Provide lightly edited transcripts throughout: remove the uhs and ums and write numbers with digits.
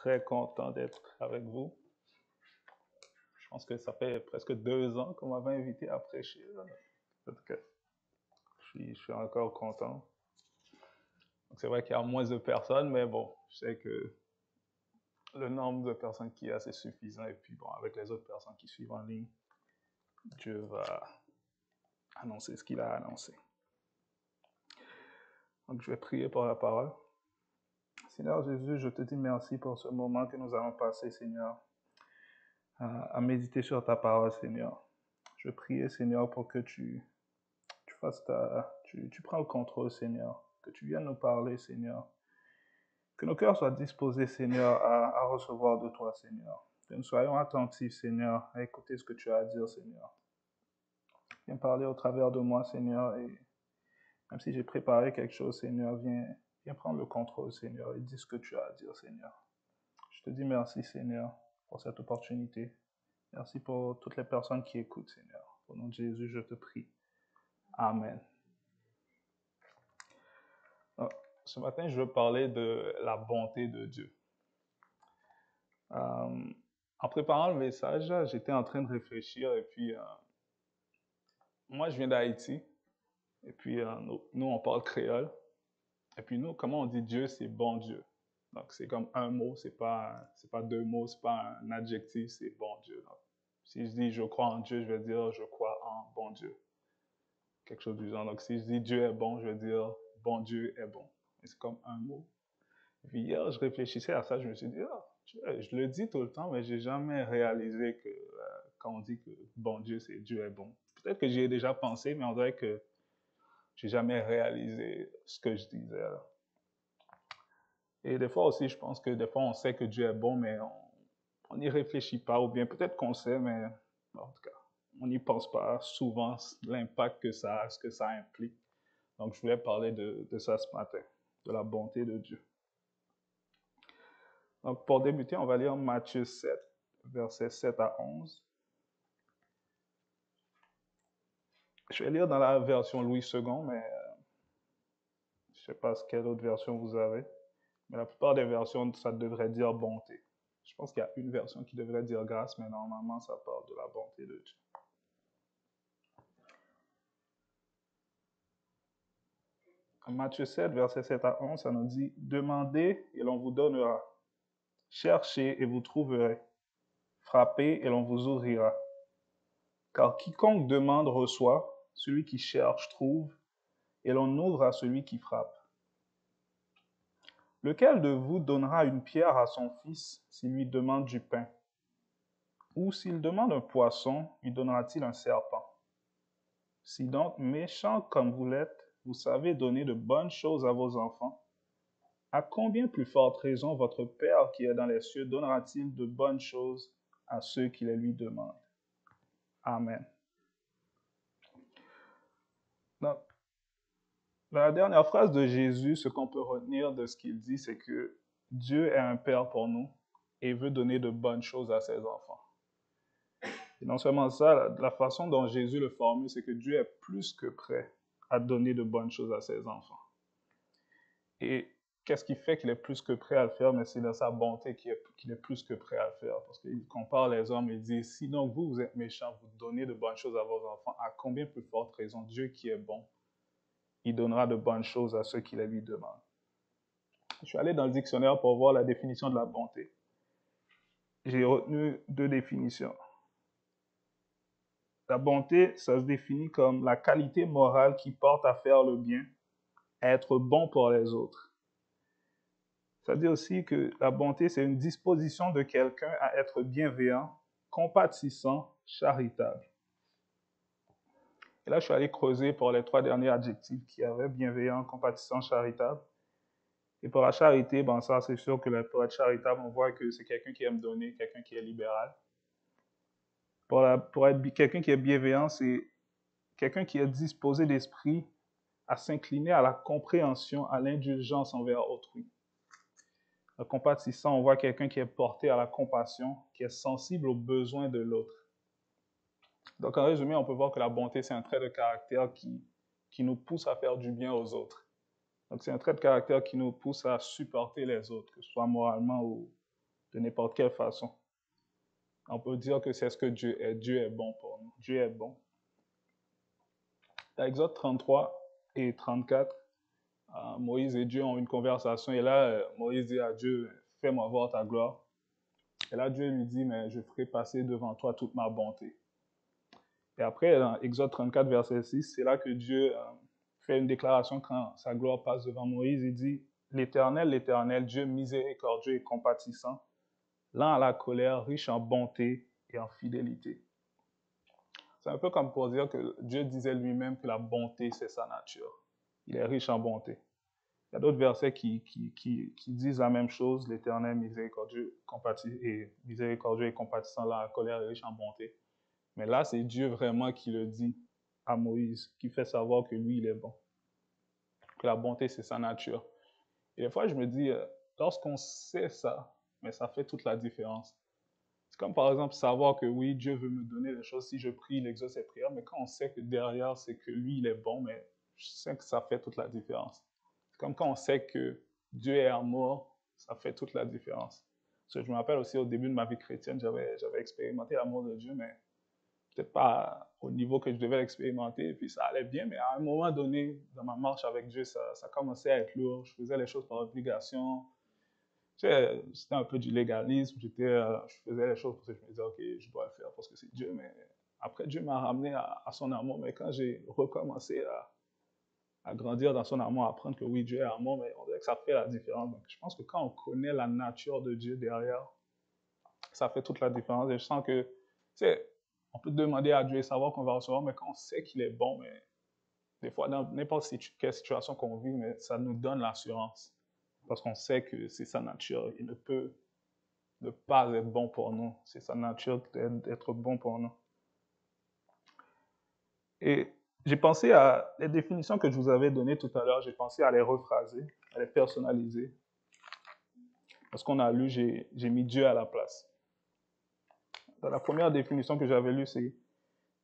très content d'être avec vous. Je pense que ça fait presque 2 ans qu'on m'avait invité à prêcher. En tout cas, je suis encore content. Donc c'est vrai qu'il y a moins de personnes, mais bon, je sais que le nombre de personnes qui est assez suffisant. Et puis bon, avec les autres personnes qui suivent en ligne, Dieu va annoncer ce qu'il a annoncé. Donc je vais prier pour la parole. Seigneur Jésus, je te dis merci pour ce moment que nous allons passer, Seigneur, à méditer sur ta parole, Seigneur. Je prie, Seigneur, pour que tu prends le contrôle, Seigneur, que tu viennes nous parler, Seigneur, que nos cœurs soient disposés, Seigneur, à recevoir de toi, Seigneur, que nous soyons attentifs, Seigneur, à écouter ce que tu as à dire, Seigneur. Viens parler au travers de moi, Seigneur, et même si j'ai préparé quelque chose, Seigneur, viens prendre le contrôle, Seigneur, et dis ce que tu as à dire, Seigneur. Je te dis merci, Seigneur, pour cette opportunité. Merci pour toutes les personnes qui écoutent, Seigneur. Au nom de Jésus, je te prie. Amen. Ce matin, je veux parler de la bonté de Dieu. En préparant le message, j'étais en train de réfléchir et puis moi, je viens d'Haïti et puis nous, on parle créole. Et puis nous, comment on dit Dieu, c'est bon Dieu. Donc, c'est comme un mot, c'est pas 2 mots, c'est pas un adjectif, c'est bon Dieu. Donc, si je dis je crois en Dieu, je vais dire je crois en bon Dieu. Quelque chose du genre. Donc, si je dis Dieu est bon, je vais dire bon Dieu est bon. Et c'est comme un mot. Puis hier, je réfléchissais à ça, je me suis dit, je le dis tout le temps, mais j'ai jamais réalisé que quand on dit que bon Dieu, c'est Dieu est bon. Peut-être que j'y ai déjà pensé, mais on dirait que j'ai jamais réalisé ce que je disais. Là. Et des fois aussi, je pense que des fois, on sait que Dieu est bon, mais on n'y réfléchit pas, ou bien peut-être qu'on sait, mais en tout cas, on n'y pense pas souvent l'impact que ça a, ce que ça implique. Donc, je voulais parler de ça ce matin, de la bonté de Dieu. Donc, pour débuter, on va lire Matthieu 7, versets 7 à 11. Je vais lire dans la version Louis II, mais je ne sais pas quelle autre version vous avez. Mais la plupart des versions, ça devrait dire bonté. Je pense qu'il y a une version qui devrait dire grâce, mais normalement, ça parle de la bonté de Dieu. Matthieu 7, versets 7 à 11, ça nous dit « Demandez et l'on vous donnera. Cherchez et vous trouverez. Frappez et l'on vous ouvrira. Car quiconque demande reçoit, celui qui cherche trouve, et l'on ouvre à celui qui frappe. Lequel de vous donnera une pierre à son fils s'il lui demande du pain? Ou s'il demande un poisson, lui donnera-t-il un serpent? Si donc, méchants comme vous l'êtes, vous savez donner de bonnes choses à vos enfants, à combien plus forte raison votre Père qui est dans les cieux donnera-t-il de bonnes choses à ceux qui les lui demandent? Amen. Donc, dans la dernière phrase de Jésus, ce qu'on peut retenir de ce qu'il dit, c'est que Dieu est un Père pour nous et veut donner de bonnes choses à ses enfants. Et non seulement ça, la façon dont Jésus le formule, c'est que Dieu est plus que prêt à donner de bonnes choses à ses enfants. Et qu'est-ce qui fait qu'il est plus que prêt à le faire? Mais c'est dans sa bonté qu'il est plus que prêt à le faire. Parce qu'il compare les hommes et dit, si donc vous êtes méchants, vous donnez de bonnes choses à vos enfants, à combien plus forte raison Dieu qui est bon, il donnera de bonnes choses à ceux qui les lui demandent. Je suis allé dans le dictionnaire pour voir la définition de la bonté. J'ai retenu 2 définitions. La bonté, ça se définit comme la qualité morale qui porte à faire le bien, à être bon pour les autres. Ça dit aussi que la bonté, c'est une disposition de quelqu'un à être bienveillant, compatissant, charitable. Et là, je suis allé creuser pour les 3 derniers adjectifs qu'il y avait, bienveillant, compatissant, charitable. Et pour la charité, bon, ça, c'est sûr que pour être charitable, on voit que c'est quelqu'un qui aime donner, quelqu'un qui est libéral. Pour être quelqu'un qui est bienveillant, c'est quelqu'un qui est disposé d'esprit à s'incliner à la compréhension, à l'indulgence envers autrui. Le compatissant, on voit quelqu'un qui est porté à la compassion, qui est sensible aux besoins de l'autre. Donc, en résumé, on peut voir que la bonté, c'est un trait de caractère qui nous pousse à faire du bien aux autres. Donc, c'est un trait de caractère qui nous pousse à supporter les autres, que ce soit moralement de n'importe quelle façon. On peut dire que c'est ce que Dieu est. Dieu est bon pour nous. Dieu est bon. Dans Exode 33 et 34, Moïse et Dieu ont une conversation. Et là, Moïse dit à Dieu, fais-moi voir ta gloire. Et là, Dieu lui dit, mais je ferai passer devant toi toute ma bonté. Et après, dans Exode 34, verset 6, c'est là que Dieu fait une déclaration quand sa gloire passe devant Moïse. Il dit, l'Éternel, l'Éternel, Dieu miséricordieux et compatissant, lent à la colère, riche en bonté et en fidélité. C'est un peu comme pour dire que Dieu disait lui-même que la bonté, c'est sa nature. Il est riche en bonté. Il y a d'autres versets qui disent la même chose, l'Éternel miséricordieux et compatissant, lent à la colère et riche en bonté. Mais là, c'est Dieu vraiment qui le dit à Moïse, qui fait savoir que lui, il est bon. Que la bonté, c'est sa nature. Et des fois, je me dis, lorsqu'on sait ça, mais ça fait toute la différence. C'est comme par exemple savoir que oui, Dieu veut me donner des choses si je prie, il exauce ses prières, mais quand on sait que derrière, c'est que lui, il est bon, mais je sais que ça fait toute la différence. C'est comme quand on sait que Dieu est amour, ça fait toute la différence. Parce que je me rappelle aussi au début de ma vie chrétienne, j'avais expérimenté l'amour de Dieu, mais peut-être pas au niveau que je devais l'expérimenter, et puis ça allait bien, mais à un moment donné, dans ma marche avec Dieu, ça commençait à être lourd. Je faisais les choses par obligation. C'était un peu du légalisme. Je faisais les choses parce que je me disais, OK, je dois le faire parce que c'est Dieu, mais après, Dieu m'a ramené à son amour. Mais quand j'ai recommencé à grandir dans son amour, à apprendre que oui, Dieu est amour, mais on dirait que ça fait la différence. Donc, je pense que quand on connaît la nature de Dieu derrière, ça fait toute la différence. Et je sens que, tu sais, on peut demander à Dieu et savoir qu'on va recevoir, mais quand on sait qu'il est bon, mais des fois, dans n'importe quelle situation qu'on vit, mais ça nous donne l'assurance. Parce qu'on sait que c'est sa nature. Il ne peut ne pas être bon pour nous. C'est sa nature d'être bon pour nous. Et j'ai pensé à les définitions que je vous avais données tout à l'heure, j'ai pensé à les rephraser, à les personnaliser. Parce qu'on a lu, j'ai mis Dieu à la place. Dans la première définition que j'avais lue, c'est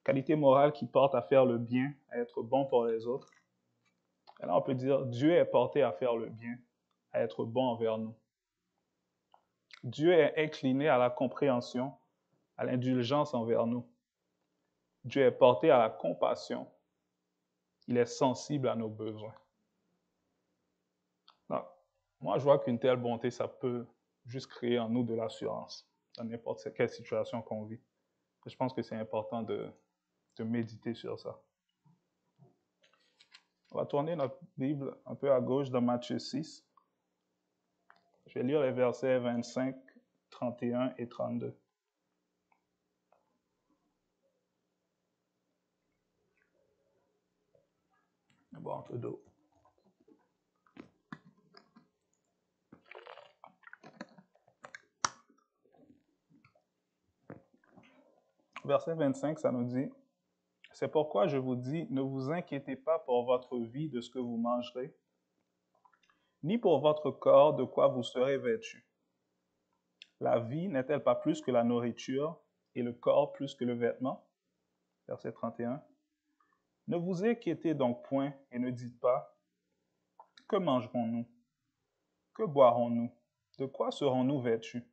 qualité morale qui porte à faire le bien, à être bon pour les autres. Et là, on peut dire Dieu est porté à faire le bien, à être bon envers nous. Dieu est incliné à la compréhension, à l'indulgence envers nous. Dieu est porté à la compassion. Il est sensible à nos besoins. Donc, moi, je vois qu'une telle bonté, ça peut juste créer en nous de l'assurance dans n'importe quelle situation qu'on vit. Et je pense que c'est important de méditer sur ça. On va tourner notre Bible un peu à gauche dans Matthieu 6. Je vais lire les versets 25, 31 et 32. Je vais boire un peu d'eau. Verset 25, ça nous dit, « C'est pourquoi je vous dis, ne vous inquiétez pas pour votre vie de ce que vous mangerez, ni pour votre corps de quoi vous serez vêtus. La vie n'est-elle pas plus que la nourriture et le corps plus que le vêtement? » Verset 31. « Ne vous inquiétez donc point et ne dites pas, que mangerons-nous? Que boirons-nous? De quoi serons-nous vêtus?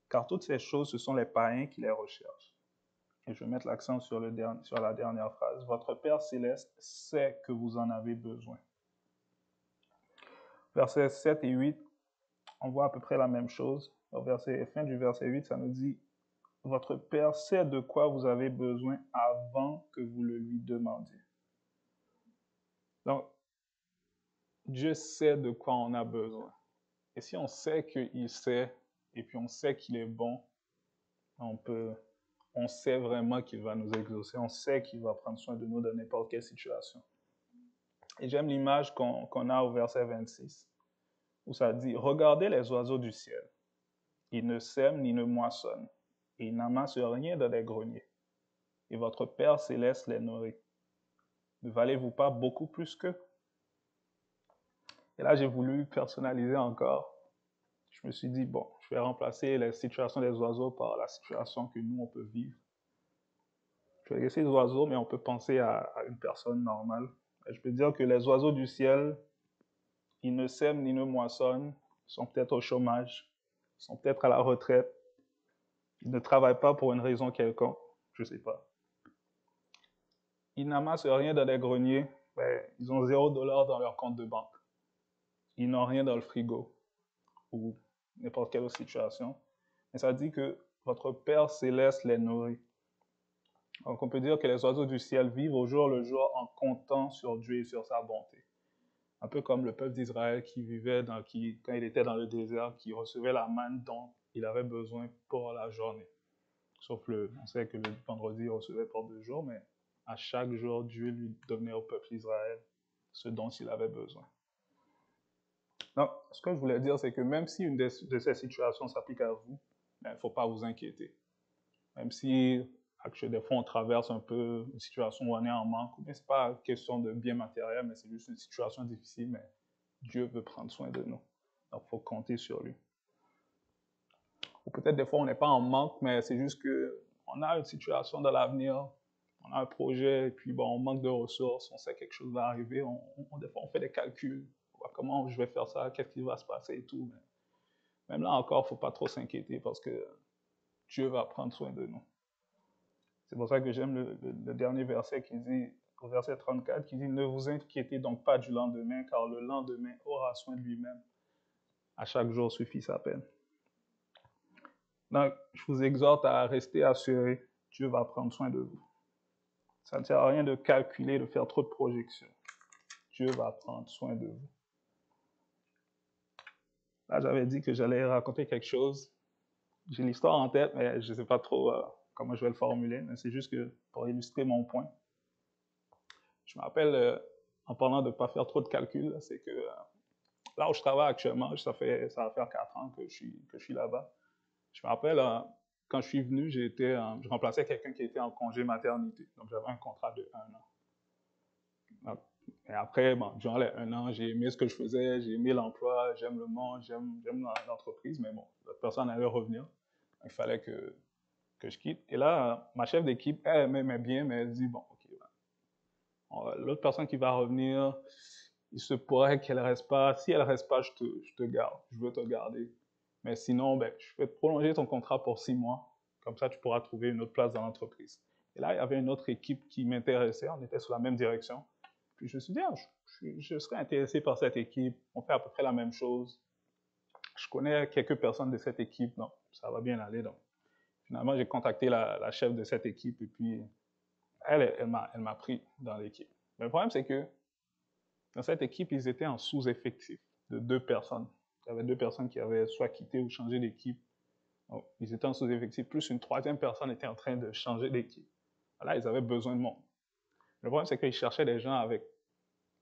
Car toutes ces choses, ce sont les païens qui les recherchent. » Et je vais mettre l'accent sur la dernière phrase. « Votre Père céleste sait que vous en avez besoin. » Versets 7 et 8, on voit à peu près la même chose. Au fin du verset 8, ça nous dit « Votre Père sait de quoi vous avez besoin avant que vous le lui demandiez. » Donc, Dieu sait de quoi on a besoin. Et si on sait qu'il sait, et puis on sait qu'il est bon, on sait vraiment qu'il va nous exaucer, on sait qu'il va prendre soin de nous dans n'importe quelle situation. Et j'aime l'image qu'on a au verset 26, où ça dit « Regardez les oiseaux du ciel. Ils ne sèment ni ne moissonnent, et ils n'amassent rien dans des greniers. Et votre Père céleste les nourrit. Ne valez-vous pas beaucoup plus qu'eux? » Et là, j'ai voulu personnaliser encore. Je me suis dit, bon, je vais remplacer la situation des oiseaux par la situation que nous, on peut vivre. Je vais laisser les oiseaux, mais on peut penser à une personne normale. Et je peux dire que les oiseaux du ciel, ils ne sèment ni ne moissonnent, ils sont peut-être au chômage. ils sont peut-être à la retraite, ils ne travaillent pas pour une raison quelconque, je ne sais pas. Ils n'amassent rien dans les greniers, ben, ils ont $0 dans leur compte de banque. Ils n'ont rien dans le frigo ou n'importe quelle autre situation. Mais ça dit que votre Père céleste les nourrit. Donc on peut dire que les oiseaux du ciel vivent au jour le jour en comptant sur Dieu et sur sa bonté. Un peu comme le peuple d'Israël qui vivait, quand il était dans le désert, qui recevait la manne dont il avait besoin pour la journée. Sauf on sait que le vendredi, il recevait pour 2 jours, mais à chaque jour, Dieu lui donnait au peuple d'Israël ce dont il avait besoin. Donc, ce que je voulais dire, c'est que même si une de ces situations s'applique à vous, il ne faut pas vous inquiéter. Même si des fois on traverse un peu une situation où on est en manque, mais ce n'est pas question de bien matériel, mais c'est juste une situation difficile, mais Dieu veut prendre soin de nous. Donc, il faut compter sur lui. Ou peut-être des fois on n'est pas en manque, mais c'est juste qu'on a une situation dans l'avenir, on a un projet, et puis bon, on manque de ressources, on sait que quelque chose va arriver, des fois on fait des calculs, on voit comment je vais faire ça, qu'est-ce qui va se passer et tout. Mais même là encore, il ne faut pas trop s'inquiéter parce que Dieu va prendre soin de nous. C'est pour ça que j'aime le dernier verset qui dit, au verset 34, qui dit « Ne vous inquiétez donc pas du lendemain, car le lendemain aura soin de lui-même. À chaque jour suffit sa peine. » Donc, je vous exhorte à rester assuré, Dieu va prendre soin de vous. Ça ne sert à rien de calculer, de faire trop de projections. Dieu va prendre soin de vous. Là, j'avais dit que j'allais raconter quelque chose. J'ai l'histoire en tête, mais je ne sais pas trop comment je vais le formuler, mais c'est juste que pour illustrer mon point. Je me rappelle, en parlant de ne pas faire trop de calculs, c'est que là où je travaille actuellement, ça va faire 4 ans que je suis là-bas. Je me rappelle, quand je suis venu, je remplaçais quelqu'un qui était en congé maternité. Donc, j'avais un contrat de 1 an. Et après, bon, durant les 1 an, j'ai aimé ce que je faisais, j'ai aimé l'emploi, j'aime le monde, j'aime l'entreprise, mais bon, l'autre personne allait revenir. Il fallait que je quitte. Et là, ma chef d'équipe, elle m'aimait bien, mais elle dit, bon, OK, l'autre personne qui va revenir, il se pourrait qu'elle ne reste pas. Si elle ne reste pas, je te garde, je veux te garder. Mais sinon, ben, je vais te prolonger ton contrat pour 6 mois. Comme ça, tu pourras trouver une autre place dans l'entreprise. Et là, il y avait une autre équipe qui m'intéressait. On était sur la même direction. Puis je me suis dit, je serais intéressé par cette équipe. On fait à peu près la même chose. Je connais quelques personnes de cette équipe, donc ça va bien aller. Donc, finalement, j'ai contacté la chef de cette équipe et puis elle m'a pris dans l'équipe. Mais le problème, c'est que dans cette équipe, ils étaient en sous-effectif de 2 personnes. Il y avait 2 personnes qui avaient soit quitté ou changé d'équipe. Donc, ils étaient en sous-effectif, plus une 3e personne était en train de changer d'équipe. Là, ils avaient besoin de monde. Le problème, c'est qu'ils cherchaient des gens avec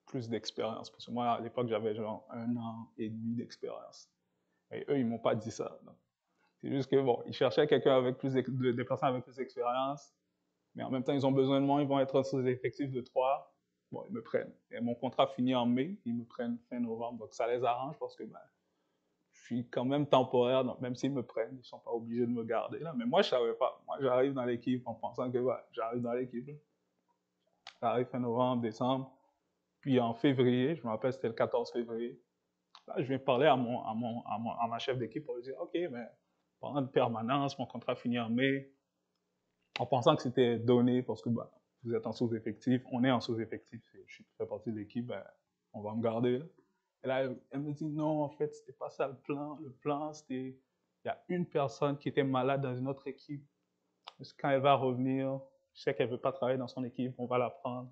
plus d'expérience. Parce que moi, à l'époque, j'avais genre 1 an et demi d'expérience. Et eux, ils ne m'ont pas dit ça. C'est juste que, bon, ils cherchaient quelqu'un avec des personnes avec plus d'expérience, mais en même temps, ils ont besoin de moi, ils vont être sous-effectif de 3. Bon, ils me prennent. Et mon contrat finit en mai, ils me prennent fin novembre. Donc, ça les arrange parce que ben, je suis quand même temporaire. Donc, même s'ils me prennent, ils ne sont pas obligés de me garder. Là. Mais moi, je ne savais pas. Moi, j'arrive dans l'équipe en pensant que ouais, j'arrive dans l'équipe. J'arrive fin novembre, décembre. Puis en février, je me rappelle, c'était le 14 février. Là, je viens parler à ma chef d'équipe pour lui dire, OK, mais pendant une permanence, mon contrat finit en mai, en pensant que c'était donné parce que bah, vous êtes en sous-effectif, on est en sous-effectif, je fais partie de l'équipe, ben, on va me garder. Là. Et là, elle me dit non, en fait, c'était pas ça le plan. Le plan, c'était, il y a une personne qui était malade dans une autre équipe. Parce que quand elle va revenir, je sais qu'elle veut pas travailler dans son équipe, on va la prendre.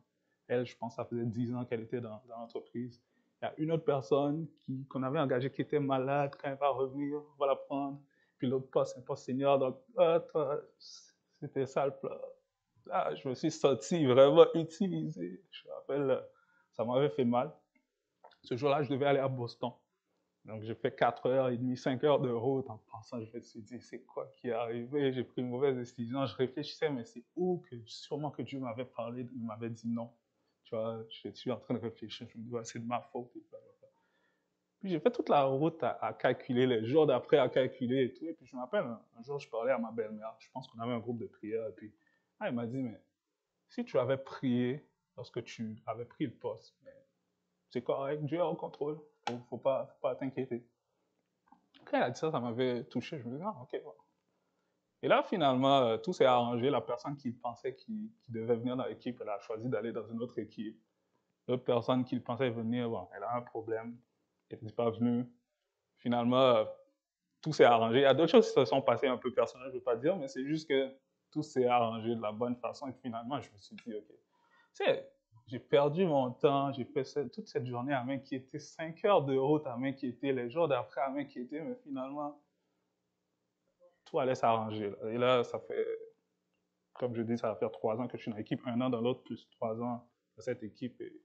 Elle, je pense, ça faisait 10 ans qu'elle était dans l'entreprise. Il y a une autre personne qu'on avait engagée qui était malade, quand elle va revenir, on va la prendre. Puis l'autre poste, c'est un poste senior, donc c'était ça le plan. Là, je me suis senti vraiment utilisé. Je me rappelle, ça m'avait fait mal. Ce jour-là, je devais aller à Boston. Donc, j'ai fait 4h30, 5 heures de route en pensant, je me suis dit, c'est quoi qui est arrivé? J'ai pris une mauvaise décision. Je réfléchissais, mais c'est où que, sûrement que Dieu m'avait parlé, il m'avait dit non. Tu vois, je suis en train de réfléchir. Je me dis, ouais, c'est de ma faute. Puis j'ai fait toute la route à calculer, les jours d'après à calculer et tout. Et puis je me rappelle, un jour, je parlais à ma belle-mère. Je pense qu'on avait un groupe de prière. Et puis, elle m'a dit, mais si tu avais prié lorsque tu avais pris le poste, c'est correct, Dieu est en contrôle. Faut pas t'inquiéter. quand elle a dit ça, ça m'avait touché. Je me dis, ah, ok. Ouais. Et là, finalement, tout s'est arrangé. La personne qui pensait qui devait venir dans l'équipe, elle a choisi d'aller dans une autre équipe. L'autre personne qui pensait venir, bon, elle a un problème. Elle n'est pas venue. Finalement, tout s'est arrangé. Il y a d'autres choses qui se sont passées un peu personnelles, je ne veux pas dire, mais c'est juste que tout s'est arrangé de la bonne façon. Et finalement, je me suis dit, OK, tu sais, j'ai perdu mon temps, j'ai fait toute cette journée à m'inquiéter, 5 heures de route à m'inquiéter, les jours d'après à m'inquiéter, mais finalement, tout allait s'arranger. Et là, ça fait, comme je dis, ça va faire 3 ans que je suis dans l'équipe, 1 an dans l'autre, plus 3 ans dans cette équipe. Et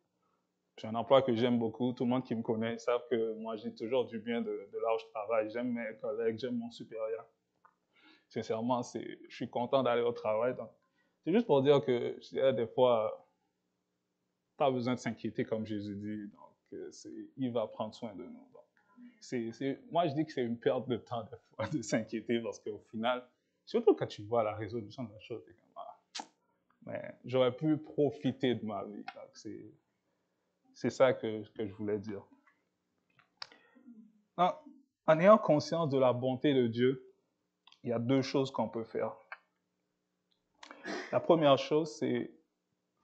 j'ai un emploi que j'aime beaucoup. Tout le monde qui me connaît savent que moi, j'ai toujours du bien de là où je travaille. J'aime mes collègues, j'aime mon supérieur. Sincèrement, je suis content d'aller au travail. C'est juste pour dire que des fois, pas besoin de s'inquiéter, comme Jésus dit. Donc, il va prendre soin de nous. Donc, moi, je dis que c'est une perte de temps, des fois, de s'inquiéter, parce qu'au final, surtout quand tu vois la résolution de la chose, t'es comme, ah, mais j'aurais pu profiter de ma vie. Donc, c'est ça que je voulais dire. En ayant conscience de la bonté de Dieu, il y a 2 choses qu'on peut faire. La première chose, c'est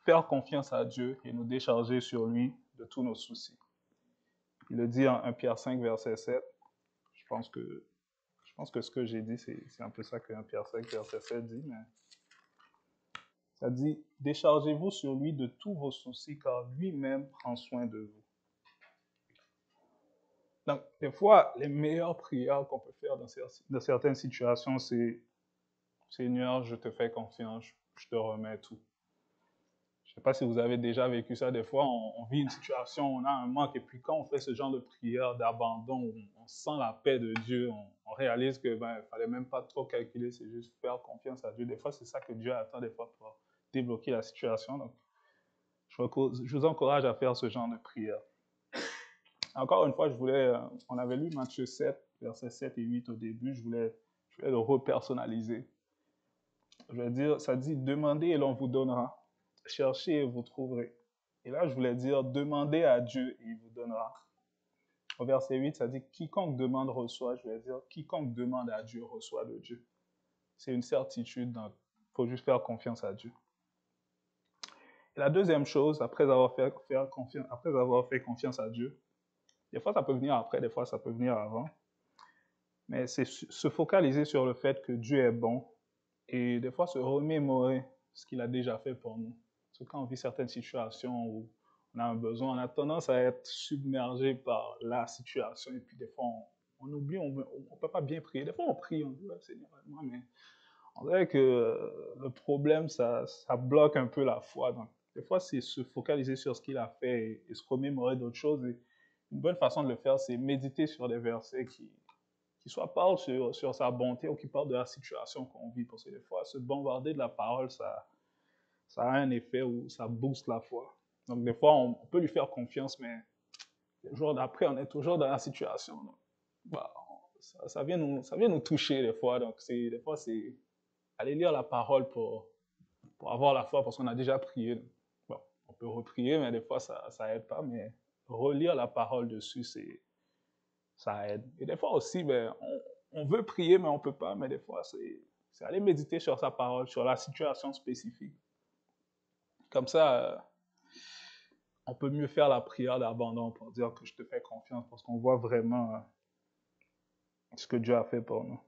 faire confiance à Dieu et nous décharger sur lui de tous nos soucis. Il le dit en 1 Pierre 5, verset 7. Je pense que ce que j'ai dit, c'est un peu ça que 1 Pierre 5, verset 7 dit, mais ça dit « Déchargez-vous sur lui de tous vos soucis, car lui-même prend soin de vous. » Donc, des fois, les meilleures prières qu'on peut faire dans certaines situations, c'est « Seigneur, je te fais confiance, je te remets tout. » Je ne sais pas si vous avez déjà vécu ça. Des fois, on vit une situation, on a un manque, et puis quand on fait ce genre de prière d'abandon, on sent la paix de Dieu, on réalise que ne fallait même pas trop calculer, c'est juste faire confiance à Dieu. Des fois, c'est ça que Dieu attend des fois pour débloquer la situation. Donc, je vous encourage à faire ce genre de prière. Encore une fois, on avait lu Matthieu 7, versets 7 et 8 au début, je voulais le repersonnaliser. Je vais dire, ça dit, demandez et l'on vous donnera. Cherchez et vous trouverez. Et là, je voulais dire, demandez à Dieu et il vous donnera. Au verset 8, ça dit, quiconque demande reçoit. Je voulais dire, quiconque demande à Dieu reçoit de Dieu. C'est une certitude, donc il faut juste faire confiance à Dieu. Et la deuxième chose, après avoir fait confiance à Dieu, des fois ça peut venir après, des fois ça peut venir avant, mais c'est se focaliser sur le fait que Dieu est bon et des fois se remémorer ce qu'il a déjà fait pour nous. Parce que quand on vit certaines situations où on a un besoin, on a tendance à être submergé par la situation et puis des fois on oublie, on ne peut pas bien prier. Des fois on prie, on dit ouais, Seigneur, moi, mais on dirait que le problème, ça bloque un peu la foi. Donc, des fois, c'est se focaliser sur ce qu'il a fait et se remémorer d'autres choses. Et une bonne façon de le faire, c'est méditer sur des versets qui soit parlent sur sa bonté ou qui parlent de la situation qu'on vit. Parce que des fois, se bombarder de la parole, ça a un effet où ça booste la foi. Donc, des fois, on peut lui faire confiance, mais le jour d'après, on est toujours dans la situation. Donc, bah, ça vient nous toucher des fois. Donc, des fois, c'est aller lire la parole pour avoir la foi, parce qu'on a déjà prié. Bon, on peut reprier, mais des fois, ça aide pas. Mais relire la parole dessus, ça aide. Et des fois aussi, on veut prier, mais on peut pas. Mais des fois, c'est aller méditer sur sa parole, sur la situation spécifique. Comme ça, on peut mieux faire la prière d'abandon pour dire que je te fais confiance, parce qu'on voit vraiment ce que Dieu a fait pour nous.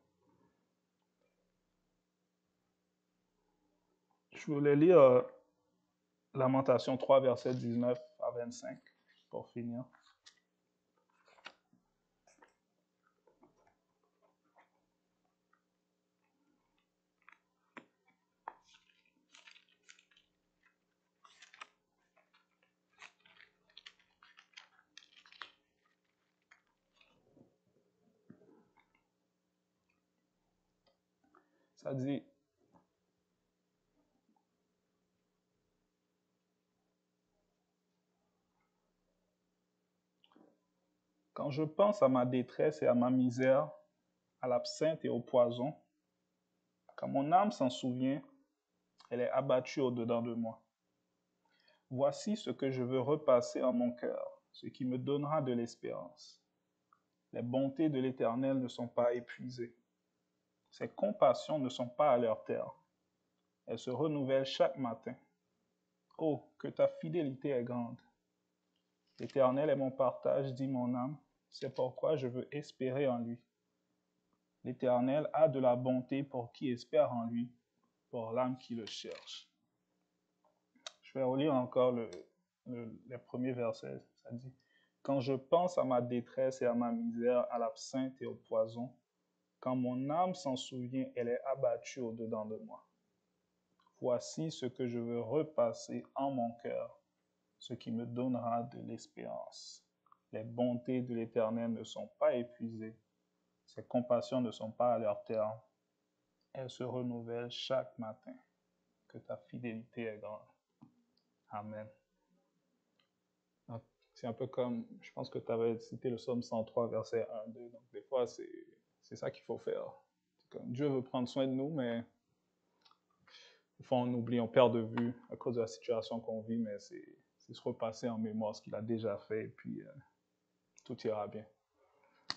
Je voulais lire Lamentation 3, versets 19 à 25, pour finir. Ça dit, quand je pense à ma détresse et à ma misère, à l'absinthe et au poison, quand mon âme s'en souvient, elle est abattue au-dedans de moi. Voici ce que je veux repasser en mon cœur, ce qui me donnera de l'espérance. Les bontés de l'Éternel ne sont pas épuisées. Ses compassions ne sont pas à leur terme. Elles se renouvellent chaque matin. Oh, que ta fidélité est grande. L'Éternel est mon partage, dit mon âme. C'est pourquoi je veux espérer en lui. L'Éternel a de la bonté pour qui espère en lui, pour l'âme qui le cherche. Je vais relire encore les premiers versets. Ça dit, quand je pense à ma détresse et à ma misère, à l'absinthe et au poison, quand mon âme s'en souvient, elle est abattue au-dedans de moi. Voici ce que je veux repasser en mon cœur, ce qui me donnera de l'espérance. Les bontés de l'Éternel ne sont pas épuisées, ses compassions ne sont pas à leur terme. Elles se renouvellent chaque matin. Que ta fidélité est grande. Amen. Donc, c'est un peu comme, je pense que tu avais cité le psaume 103, verset 1-2. Donc, des fois, c'est ça qu'il faut faire. Comme Dieu veut prendre soin de nous, mais des fois, on oublie, on perd de vue à cause de la situation qu'on vit, mais c'est se repasser en mémoire ce qu'il a déjà fait, et puis tout ira bien.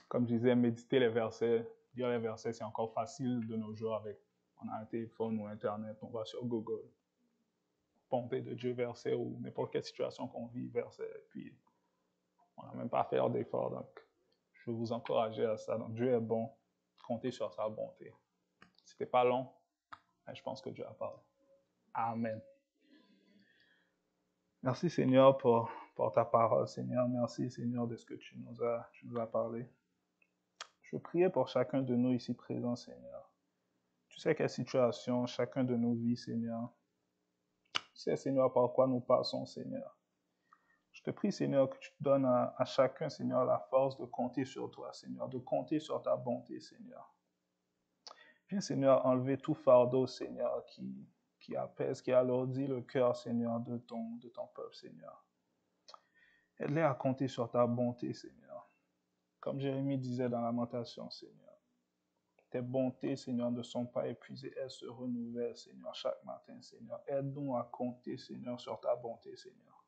Comme je disais, méditer les versets, lire les versets, c'est encore facile de nos jours avec, on a un téléphone ou Internet, on va sur Google, pomper de Dieu verset ou n'importe quelle situation qu'on vit verset, et puis on n'a même pas à faire d'efforts. Donc, je veux vous encourager à ça. Donc, Dieu est bon, comptez sur sa bonté. C'était pas long, mais je pense que Dieu a parlé. Amen. Merci Seigneur pour ta parole, Seigneur. Merci Seigneur de ce que tu nous as parlé. Je priais pour chacun de nous ici présents, Seigneur. Tu sais quelle situation chacun de nous vit, Seigneur. Tu sais, Seigneur, par quoi nous passons, Seigneur. Je te prie, Seigneur, que tu donnes à chacun, Seigneur, la force de compter sur toi, Seigneur, de compter sur ta bonté, Seigneur. Viens, Seigneur, enlever tout fardeau, Seigneur, qui apaise, qui alourdit le cœur, Seigneur, de ton peuple, Seigneur. Aide-les à compter sur ta bonté, Seigneur. Comme Jérémie disait dans Lamentation, Seigneur. Tes bontés, Seigneur, ne sont pas épuisées, elles se renouvellent, Seigneur, chaque matin, Seigneur. Aide-nous à compter, Seigneur, sur ta bonté, Seigneur.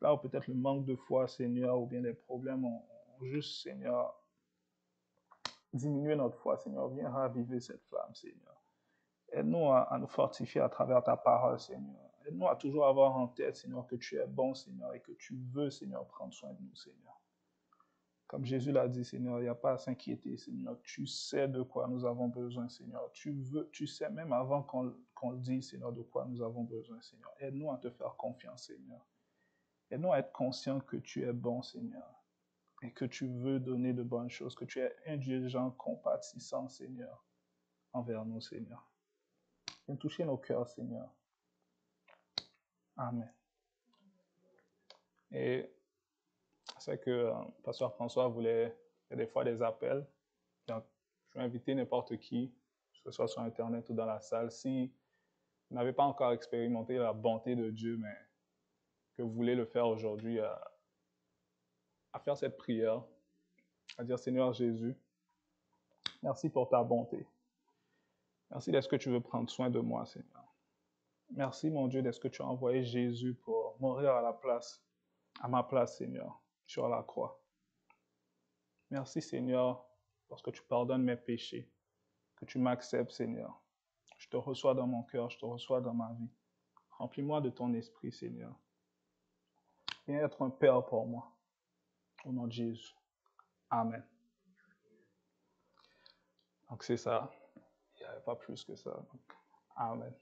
Là où peut-être le manque de foi, Seigneur, ou bien les problèmes ont juste, Seigneur, diminué notre foi, Seigneur. Viens raviver cette flamme, Seigneur. Aide-nous à nous fortifier à travers ta parole, Seigneur. Aide-nous à toujours avoir en tête, Seigneur, que tu es bon, Seigneur, et que tu veux, Seigneur, prendre soin de nous, Seigneur. Comme Jésus l'a dit, Seigneur, il n'y a pas à s'inquiéter, Seigneur. Tu sais de quoi nous avons besoin, Seigneur. Tu sais même avant qu'on le dise, Seigneur, de quoi nous avons besoin, Seigneur. Aide-nous à te faire confiance, Seigneur. Aide-nous à être conscients que tu es bon, Seigneur, et que tu veux donner de bonnes choses, que tu es indulgent, compatissant, Seigneur, envers nous, Seigneur. Viens toucher nos cœurs, Seigneur. Amen. Et c'est que Pasteur François voulait faire des fois des appels. Donc, je vais inviter n'importe qui, que ce soit sur Internet ou dans la salle, si vous n'avez pas encore expérimenté la bonté de Dieu, mais que vous voulez le faire aujourd'hui, à faire cette prière, à dire Seigneur Jésus, merci pour ta bonté. Merci d'être-ce que tu veux prendre soin de moi, Seigneur. Merci, mon Dieu, d'être-ce que tu as envoyé Jésus pour mourir à ma place, Seigneur, sur la croix. Merci, Seigneur, parce que tu pardonnes mes péchés, que tu m'acceptes, Seigneur. Je te reçois dans mon cœur, je te reçois dans ma vie. Remplis-moi de ton esprit, Seigneur. Viens être un Père pour moi. Au nom de Jésus. Amen. Donc c'est ça. Il n'y avait pas plus que ça. Donc, amen.